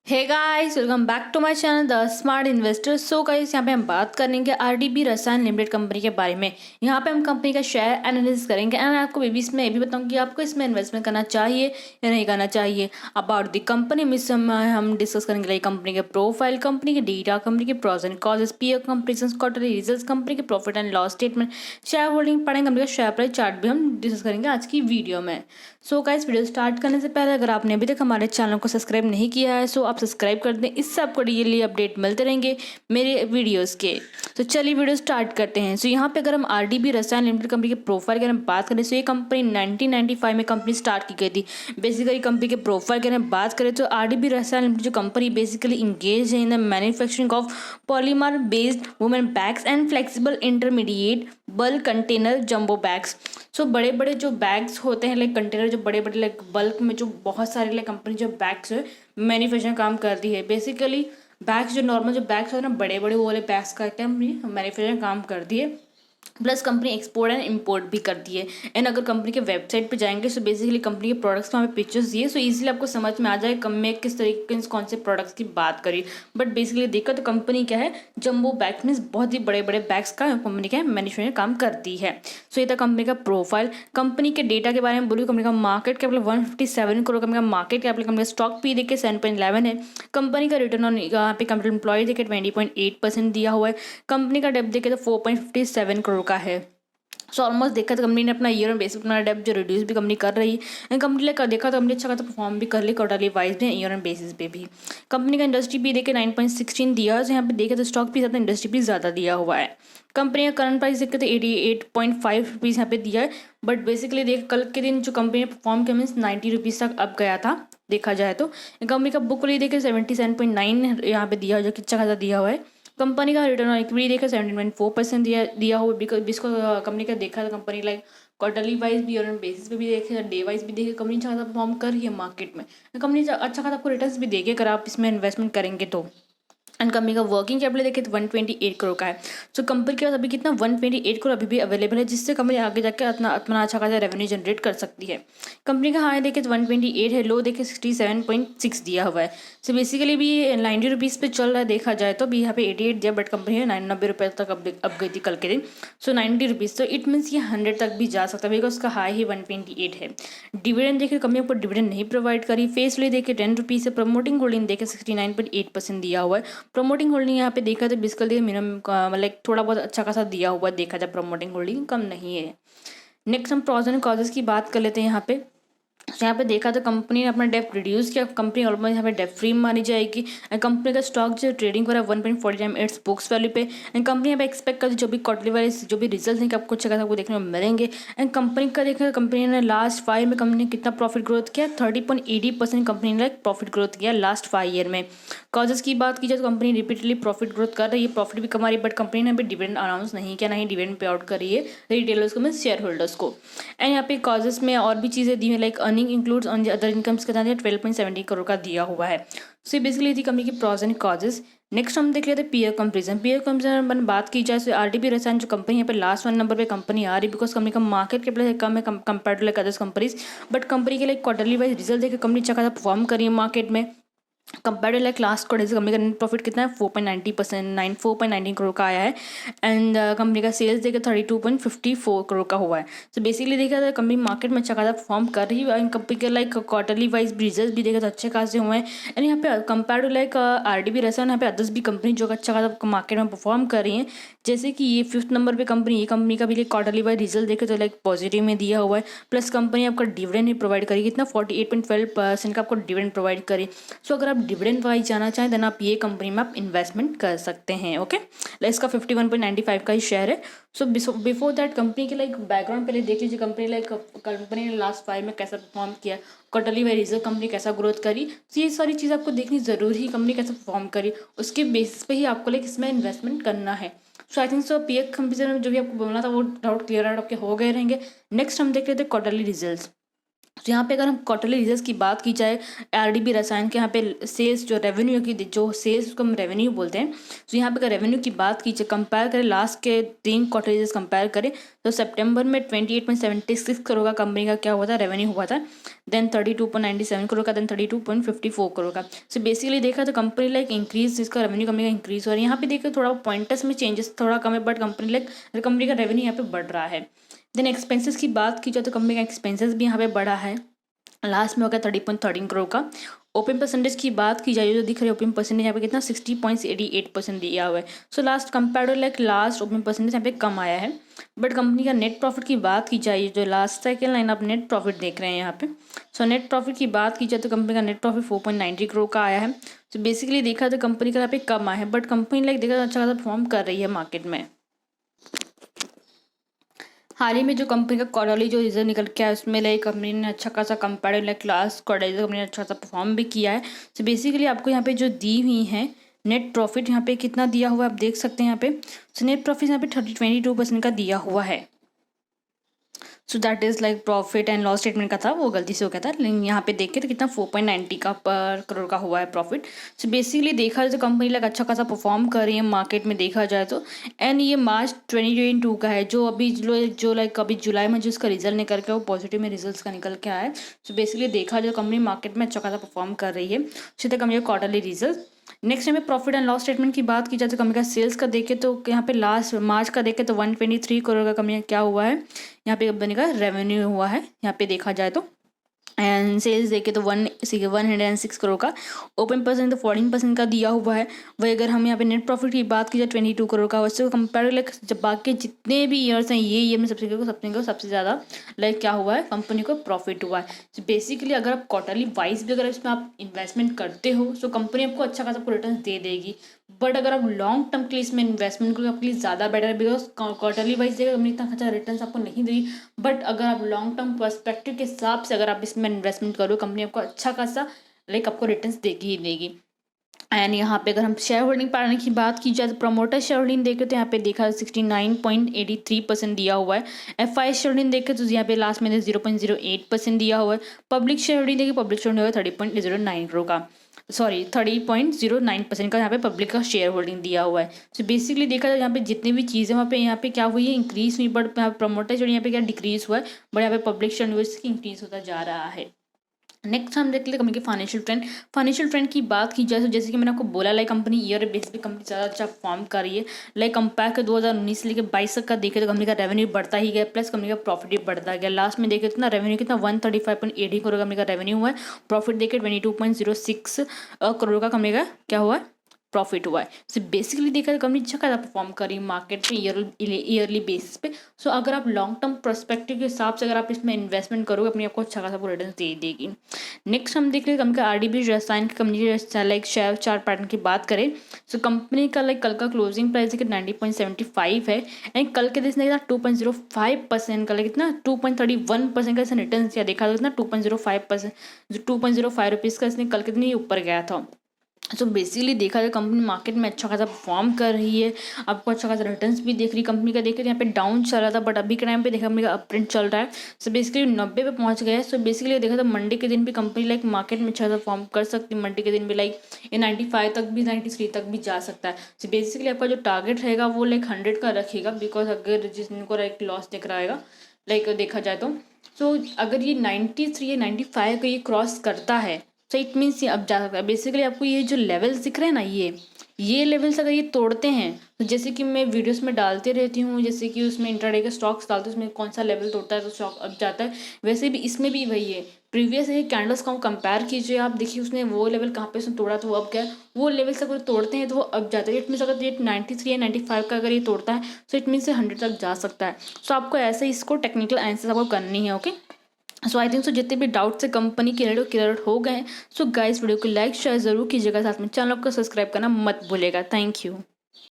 Hey guys, welcome back to my channel the smart investor. So guys, यहाँ पे हम बात करेंगे आरडीबी रसायन लिमिटेड कंपनी के बारे में। यहाँ पे हम कंपनी का शेयर एनालिसिस करेंगे एंड आपको बेबी इसमें ये भी बताऊंगी कि आपको इसमें इन्वेस्टमेंट करना चाहिए या नहीं करना चाहिए। अबाउट द कंपनी में हम डिस्कस करेंगे लाइक कंपनी के प्रोफाइल, कंपनी के डेटा, कंपनी के pros and cons, peer comparison, quarterly results, company के profit and loss statement, share holding पढ़ेंगे, कंपनी का शेयर प्राइस चार्ट भी हम डिस्कस करेंगे आज की वीडियो में। सो गाइस, वीडियो स्टार्ट करने से पहले अगर आपने अभी तक हमारे चैनल को सब्सक्राइब नहीं किया है सो आप सब्सक्राइब कर दें, इससे आपको डेली अपडेट मिलते रहेंगे मेरे वीडियोस के। तो चलिए वीडियो स्टार्ट करते हैं। सो यहाँ पे अगर हम आरडीबी रसायन लिमिटेड कंपनी के प्रोफाइल के बारे में बात करें तो ये कंपनी 1995 में कंपनी स्टार्ट की गई थी। बेसिकली कंपनी के प्रोफाइल के बारे में बात करें तो आरडीबी रसायन लिमिटेड जो कंपनी बेसिकली इंगेज है in the manufacturing of polymer based woven bags and flexible intermediate bulk container jumbo bags. So बड़े बड़े जो बैग्स होते हैं लाइक कंटेनर, जो बड़े बड़े लाइक बल्क में जो बहुत सारे लाइक कंपनी जो बैग्स है मैन्युफैक्चरिंग काम करती है। बेसिकली बैग्स जो नॉर्मल जो बैग्स होते हैं ना, बड़े बड़े वो वाले बैग्स का मैन्युफैक्चरिंग काम करती है। Plus company export and import भी करती है। एंड अगर कंपनी के वेबसाइट पे जाएंगे सो बेसिकली कंपनी के प्रोडक्ट्स का हमें पिक्चर्स दिए सो इजीली आपको समझ में आ जाए कम में किस तरीके के कौन से प्रोडक्ट्स की बात करी। बट बेसिकली देखा तो कंपनी क्या है, जंबो बैग्स मीन्स बहुत ही बड़े बड़े बैग्स का कंपनी क्या है मैन्युफैक्चरिंग काम करती है। सो ये था कंपनी का प्रोफाइल। कंपनी के डेटा के बारे में बोलूँ, कंपनी का मार्केट कैपिटल 157 करोड़, कंपनी का मार्केट कैपिटल, कंपनी का स्टॉक पी देखिए 7.11 है। कंपनी का रिटर्न ऑन यहाँ पे कैपिटल एम्प्लॉय देखिए 20.8% दिया हुआ है। कंपनी का डेब्ट देखे तो 4.57 करोड़ का है। सो ऑलमोस्ट देखा तो कंपनी ने अपना ईयर बेसिस अपना डेब्ट जो रिड्यूस भी कंपनी कर रही है। कंपनी ने देखा तो कंपनी अच्छा खासा परफॉर्म भी कर ली क्वार्टरली वाइज भी, ईयर बेसिस पे भी। कंपनी का इंडस्ट्री भी देखे 9.16 दिया है। यहाँ पे देखे तो स्टॉक भी ज़्यादा, इंडस्ट्री भी ज़्यादा दिया हुआ है। कंपनी का करंट प्राइस देखे तो 88.5 रुपीज़ यहाँ पे दिया है। बट बेसिकली देख कल के दिन जो कंपनी ने परफॉर्म किया मीन्स 90 रुपीज़ तक अब गया था देखा जाए तो। कंपनी का बुक वैल्यू देखे 77.9 यहाँ पे दिया है जो कि अच्छा खासा दिया हुआ है। कंपनी का रिटर्न ऑन इक्विटी देखा 17.4% दिया हुआ। बिकॉज इसको कंपनी का देखा तो कंपनी लाइक क्वार्टरली वाइज भी और बेसिस पे भी देखे, डे वाइज भी देखे, कंपनी अच्छा खासा परफॉर्म कर रही है मार्केट में। कंपनी अच्छा खासा आपको रिटर्न्स भी देगी अगर आप इसमें इन्वेस्टमेंट करेंगे तो। एंड कंपनी का वर्किंग कैपिटल देखे तो 128 करोड़ का है। सो कंपनी के पास अभी कितना 128 करोड़ अभी भी अवेलेबल है, जिससे कंपनी आगे जाकर अपना अपना अच्छा खासा रेवेन्यू जनरेट कर सकती है। कंपनी का हाई देखे तो 128 है, लो देखे 67.6 दिया हुआ है। सो बेसिकली भी 90 रुपीज़ पे चल रहा है देखा जाए तो। अभी यहाँ पे 88 दिया बट कंपनी है 99 रुपये तक अब गई थी कल के दिन। सो 90 रुपीज़ तो इट मीन्स ये 100 तक भी जा सकता है बिकॉज उसका हाई ही 128 है। डिविडेंड देखे कंपनी आपको डिविडेंड नहीं प्रोवाइड करी। फेस वैल्यू देखे 10 रुपीज़ है। प्रमोटिंग होल्डिंग देखे 69.8% दिया हुआ है। प्रमोटिंग होल्डिंग यहाँ पे देखा तो बेसिकली मिनिमम मतलब थोड़ा बहुत अच्छा खासा दिया हुआ है देखा जाए, प्रमोटिंग होल्डिंग कम नहीं है। नेक्स्ट हम प्रॉज एंड कॉजेस की बात कर लेते हैं। यहाँ पे यहाँ पे देखा तो कंपनी ने अपना डेप्ट रिड्यूस किया, कंपनी ऑलमोस्ट यहाँ पे डेप्ट फ्री मानी जाएगी। एंड कंपनी का स्टॉक जो ट्रेडिंग हो रहा है 1.40 टाइम इट्स बुक्स वैल्यू पे। एंड कंपनी यहाँ पे एक्सपेक्ट करती जो भी क्वार्टरली वाइज जो भी रिजल्ट हैं कि आपको अच्छा खासा आपको देखने को मिलेंगे। एंड कंपनी का देखा कंपनी ने लास्ट 5 में कंपनी ने कितना प्रॉफिट ग्रोथ किया, 30.80% कंपनी ने प्रॉफिट ग्रोथ किया लास्ट 5 ईयर में। कॉजेस की बात की जाए तो कंपनी रिपीटली प्रॉफिट ग्रोथ कर रही है, प्रॉफिट भी कमा रही है, बट कंपनी ने अभी डिविडेंड अनाउंस नहीं किया, ना ही डिविडेंड पे आउट कर रही है रिटेलर्स को, मीन शेयर होल्डर्स को। एंड यहाँ पे कॉजेस में और भी चीज़ें दी हैं like earning includes on other incomes के साथ 12.70 करोड़ का दिया हुआ है। सो बेसिकली थी कंपनी की प्रॉज एंड कॉजेस। नेक्स्ट हम देख लेते हैं पीयर कंपेरिजन। पीयर कंपेरिजन में बात की जाए तो आरडीबी रसायन जो कंपनी यहाँ पे लास्ट 1 नंबर पे कंपनी आ रही है बिकॉज कंपनी का मार्केट कैपिटल कम है compare to like others companies. But company के लाइक क्वार्टरली वाइज रिजल्ट देखे कंपनी अच्छा खासा परफॉर्म करी है मार्केट में। कंपेयर लाइक लास्ट क्वार्टर से कंपनी का नेट प्रॉफिट कितना है 4.19 करोड़ का आया है। एंड कंपनी का सेल्स देखिए 32.54 करोड़ का हुआ है। सो बेसिकली देखा जाए कंपनी मार्केट में अच्छा खासा परफॉर्म कर रही है। कंपनी के लाइक क्वार्टरली वाइज रिजल्ट भी देखा तो अच्छे खासे हुए हैं। एंड यहाँ पे कंपेयर टू लाइक आरडीबी रसायन यहाँ पे अदर्स भी कंपनी जो अच्छा खासा मार्केट में परफॉर्म कर रही हैं, जैसे कि ये 5th नंबर पे कंपनी, ये कंपनी का भी लाइक क्वार्टरली वाइज रिजल्ट देखे तो लाइक पॉजिटिव में दिया हुआ है। प्लस कंपनी आपका डिविडेंड ही प्रोवाइड करेगी, कितना 48.12% का आपको डिविडेंड प्रोवाइड करी। सो अगर आप डिविडेंड वाइज जाना चाहें देन आप ये कंपनी में आप इन्वेस्टमेंट कर सकते हैं। ओके, इसका 51.95 का ही शेयर है। सो बिफोर दैट कंपनी के लाइक बैकग्राउंड पहले देख लीजिए, कंपनी लाइक कंपनी ने लास्ट 5 में कैसा परफॉर्म किया, क्वार्टरली वाइज रिजल्ट कंपनी कैसा ग्रोथ करी। तो ये सारी चीज़ आपको देखनी जरूरी है, कंपनी कैसा परफॉर्म करी उसके बेसिस पे ही आपको लाइक इसमें इन्वेस्टमेंट करना है। So I think so PF comparison में जो भी आपको बोलना था वो डाउट क्लियर आउट आपके हो गए रहेंगे। नेक्स्ट हम देख लेते हैं क्वार्टरली रिजल्ट्स। तो यहाँ पे अगर हम क्वार्टरली रिजल्ट्स की बात की जाए आरडीबी रसायन के, यहाँ पे सेल्स जो रेवेन्यू की जो सेल्स उसको हम रेवेन्यू बोलते हैं। तो यहाँ पे अगर रेवेन्यू की बात की जाए, कंपेयर करें लास्ट के 3 क्वार्टर रिजल्ट्स कंपेयर करें तो सितंबर में 28.76 करोड़ का कंपनी का क्या हुआ था, रेवेन्यू हुआ था। देन 32.97 करोड़ का, देन 32.54 करोड़ का। सो बेसिकली देखा तो कंपनी लाइक इंक्रीज, जिसका रेवेन्यू कंपनी का इंक्रीज हो रहा है। यहाँ पे देखिए थोड़ा पॉइंटर्स में चेंजेस थोड़ा कम है, बट कंपनी का रेवेन्यू यहाँ पे बढ़ रहा है। देन एक्सपेंसेस की बात की जाए तो कंपनी का एक्सपेंसेस भी यहाँ पे बढ़ा है, लास्ट में हो गया 30.13 करोड़ का। ओपन परसेंटेज की बात की जाए जो दिख रही है ओपन परसेंटेज यहाँ पे कितना 60.88% दिया हुआ है। So last compare like last open percentage यहाँ पे कम आया है। बट कंपनी का नेट प्रॉफिट की बात की जाए, जो लास्ट साइकिल लाइन आप नेट प्रॉफिट देख रहे हैं यहाँ पे। सो नेट प्रॉफिट की बात की जाए तो कंपनी का नेट प्रॉफिट 4.90 करोड़ का आया है। तो बेसिकली देखा तो कंपनी का यहाँ पे कम आया है, बट कंपनी लाइक देखा तो अच्छा खासा परफॉर्म कर रही है मार्केट में। हाल ही में जो कंपनी का क्वार्टरली जो रिजल्ट निकल के आया उसमें लाइक कंपनी ने अच्छा खासा compare like last quarter company ने अच्छा खासा परफॉर्म भी किया है। तो बेसिकली आपको यहाँ पे जो दी हुई है नेट प्रॉफिट यहाँ पे कितना दिया हुआ है आप देख सकते हैं यहाँ पे। सो नेट प्रॉफिट यहाँ पे 22% का दिया हुआ है। So that is like profit and loss statement का था, वो गलती से हो गया था, लेकिन यहाँ पे देख के तो कितना 4.90 का पर करोड़ का हुआ है प्रॉफिट। सो बेसिकली देखा जाए तो कंपनी लाइक अच्छा खासा परफॉर्म कर रही है मार्केट में देखा जाए तो। एंड ये मार्च 2022 का है, जो अभी जो लाइक अभी जुलाई में जो इसका रिजल्ट निकल के वो पॉजिटिव में रिजल्ट का निकल के आया है। सो बेसिकली देखा जाए कंपनी मार्केट में अच्छा खासा परफॉर्म कर रही है। सीधे कंपनी का क्वार्टरली रिजल्ट। नेक्स्ट हमें प्रॉफिट एंड लॉस स्टेटमेंट की बात की जाए तो कंपनी का सेल्स का देखे तो यहाँ पे लास्ट मार्च का देखे तो 123 करोड़ का कंपनी का क्या हुआ है, यहाँ पे कंपनी का रेवेन्यू हुआ है यहाँ पे देखा जाए तो। एंड सेल्स देखे तो 106 करोड़ का। ओपन परसेंट तो 14% का दिया हुआ है। वही अगर हम यहाँ पे नेट प्रॉफिट की बात की जाए 22 करोड़ का, उससे कंपेयर लाइक जब बाकी जितने भी ईयर्स हैं ये ईयर में सबसे ज़्यादा लाइक क्या हुआ है, कंपनी को प्रॉफिट हुआ है। तो बेसिकली अगर आप क्वार्टरली वाइज भी अगर इसमें आप इन्वेस्टमेंट करते हो तो कंपनी आपको अच्छा खासा रिटर्न दे देगी। बट अगर आप लॉन्ग टर्म के लिए इसमें इन्वेस्टमेंट करोगे आपके लिए ज़्यादा बेटर है, बिकॉज क्वार्टरली वाइज देगा कंपनी इतना अच्छा रिटर्न आपको नहीं देगी। बट अगर आप लॉन्ग टर्म पर्सपेक्टिव के हिसाब से अगर आप इसमें इन्वेस्टमेंट करो कंपनी आपको अच्छा खासा लाइक आपको रिटर्न देगी ही देगी। एंड यहाँ पे अगर हम शेयर होल्डिंग पैटर्न की बात की जाए तो प्रमोटर शेयर होल्डिंग देखे तो यहाँ पे देखा 69.83% दिया हुआ है। एफआई शेयर होल्डिंग देखे तो यहाँ पे लास्ट में 0.08% दिया हुआ है। पब्लिक शेयर होल्डिंग देखे पब्लिक शेयर होल्डिंग 30.09 करोड़ का, सॉरी 30.09% का यहाँ पे पब्लिक का शेयर होल्डिंग दिया हुआ है। सो बेसिकली देखा जाए यहाँ पे जितनी भी चीज़ें वहाँ पे यहाँ पे क्या हुई है, इंक्रीज हुई, बट प्रमोटर शेयर यहाँ पे क्या डिक्रीज हुआ है, बट यहाँ पे पब्लिक शेयर की इंक्रीज होता जा रहा है। नेक्स्ट हम देख ले कंपनी के फाइनेंशियल ट्रेंड की बात की जाए तो जैसे कि मैंने आपको बोला लाइक कंपनी ईयर बेस पे कंपनी ज़्यादा अच्छा परफॉर्म कर रही है। लाइक कंपेयर कर 2019 से लेकर 22 तक का देखे तो कंपनी का रेवेन्यू बढ़ता ही गया, प्लस कंपनी का प्रॉफिट भी बढ़ता गया। लास्ट में देखे तो रेवेन्यू कितना 135.80 करोड़ कंपनी का रेवेन्यू हुआ है। प्रॉफिट देखे 22.06 करोड़ का कंपनी का क्या हुआ है, प्रॉफिट हुआ है। सो बेसिकली देखा तो कंपनी अच्छा खासा परफॉर्म करी मार्केट पे ईयरली बेसिस पे। सो अगर आप लॉन्ग टर्म पर्सपेक्टिव के हिसाब से अगर आप इसमें इन्वेस्टमेंट करोगे अपनी आपको अच्छा खासा रिटर्न दे देगी। नेक्स्ट हम देख लें कंपनी का आरडीबी रसायन की कंपनी के लाइक शेयर चार्ट पैटर्न की बात करें। सो कंपनी का लाइक कल का क्लोजिंग प्राइस है कि 90.75 है, एंड कल के दिन देखा 2.05% का लाइक कितना 2.31% का इसने रिटर्न दिया, देखा तो कितना 2.05%, जो 2.05 रुपीज़ का इसने कल के दिन ऊपर गया था। सो बेसिकली देखा जाए कंपनी मार्केट में अच्छा खासा परफॉर्म कर रही है, आपको अच्छा खासा रिटर्न्स भी देख रही है। कंपनी का देख रही है यहाँ पे डाउन चल रहा था, बट अभी के टाइम पे देखा कंपनी का अप ट्रेंड चल रहा है। सो बेसिकली 90 पे पहुंच गया है। सो बेसिकली देखा तो मंडे के दिन भी कंपनी लाइक मार्केट में अच्छा खासा परफॉर्म कर सकती है। मंडे के दिन भी लाइक ये 95 तक भी 93 तक भी जा सकता है। सो बेसिकली आपका जो टारगेट रहेगा वो लाइक 100 का रखेगा, बिकॉज अगर जिनको लाइक लॉस दिख रहा है लाइक देखा जाए तो। सो अगर ये 93 या 95 का ये क्रॉस करता है तो इट मीन्स ये अब जा सकता है। बेसिकली आपको ये जो लेवल्स दिख रहे हैं ना, ये लेवल्स अगर ये तोड़ते हैं तो जैसे कि मैं वीडियोस में डालते रहती हूँ, जैसे कि उसमें इंट्राडे के स्टॉक्स डालते हैं उसमें कौन सा लेवल तोड़ता है तो स्टॉक अब जाता है, वैसे भी इसमें भी वही है। प्रीवियस ये कैंडल्स का कंपेयर कीजिए आप, देखिए उसने वो लेवल कहाँ पे उसने तोड़ा तो वो अब क्या है, वो लेवल्स अगर तोड़ते हैं तो वो अब जाता है। इट मीन्स अगर ये 93 या 95 का अगर ये तोड़ता है तो इट मीन्स 100 तक जा सकता है। सो आपको ऐसे इसको टेक्निकल आंसर आपको करनी है। ओके, सो आई थिंक सो जितने भी डाउट्स है कंपनी क्लियर हो गए हैं। सो गाइस वीडियो को लाइक शेयर जरूर कीजिएगा, साथ में चैनल को सब्सक्राइब करना मत भूलिएगा। Thank you.